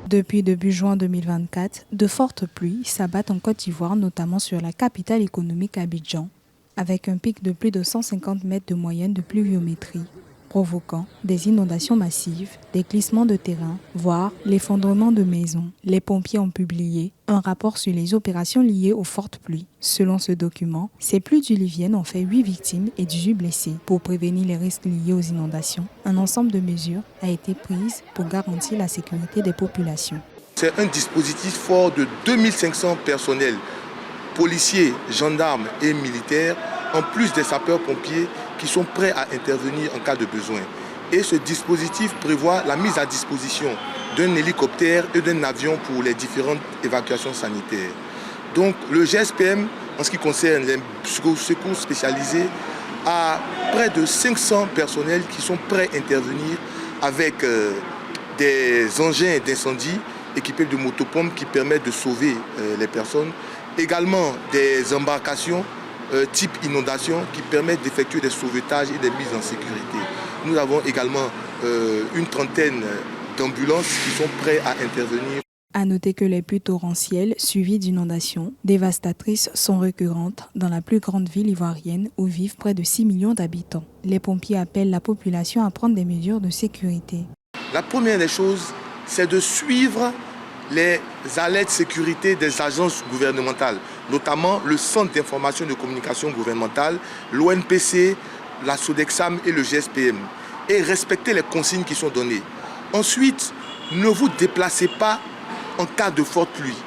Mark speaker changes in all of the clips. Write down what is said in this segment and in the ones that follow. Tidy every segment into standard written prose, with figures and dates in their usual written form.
Speaker 1: Depuis début juin 2024, de fortes pluies s'abattent en Côte d'Ivoire, notamment sur la capitale économique Abidjan, avec un pic de plus de 150 mètres de moyenne de pluviométrie, provoquant des inondations massives, des glissements de terrain, voire l'effondrement de maisons. Les pompiers ont publié un rapport sur les opérations liées aux fortes pluies. Selon ce document, ces pluies diluviennes ont fait 8 victimes et 18 blessés. Pour prévenir les risques liés aux inondations, un ensemble de mesures a été pris pour garantir la sécurité des populations.
Speaker 2: C'est un dispositif fort de 2500 personnels, policiers, gendarmes et militaires, en plus des sapeurs-pompiers qui sont prêts à intervenir en cas de besoin. Et ce dispositif prévoit la mise à disposition d'un hélicoptère et d'un avion pour les différentes évacuations sanitaires. Donc le GSPM, en ce qui concerne les secours spécialisés, a près de 500 personnels qui sont prêts à intervenir avec des engins d'incendie équipés de motopompes qui permettent de sauver les personnes. Également des embarcations type inondation qui permettent d'effectuer des sauvetages et des mises en sécurité. Nous avons également une trentaine d'ambulances qui sont prêtes à intervenir.
Speaker 1: À noter que les pluies torrentielles suivies d'inondations dévastatrices sont récurrentes dans la plus grande ville ivoirienne où vivent près de 6 millions d'habitants. Les pompiers appellent la population à prendre des mesures de sécurité.
Speaker 2: La première des choses, c'est de suivre les alertes sécurité des agences gouvernementales, notamment le Centre d'information et de communication gouvernementale, l'ONPC, la Sodexam et le GSPM, et respecter les consignes qui sont données. Ensuite, ne vous déplacez pas en cas de forte pluie.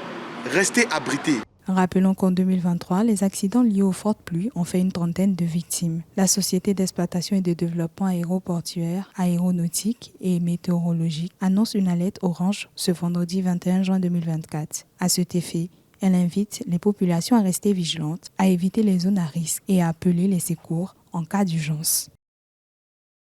Speaker 2: Restez abrités.
Speaker 1: Rappelons qu'en 2023, les accidents liés aux fortes pluies ont fait une trentaine de victimes. La Société d'exploitation et de développement aéroportuaire, aéronautique et météorologique annonce une alerte orange ce vendredi 21 juin 2024. À cet effet, elle invite les populations à rester vigilantes, à éviter les zones à risque et à appeler les secours en cas d'urgence.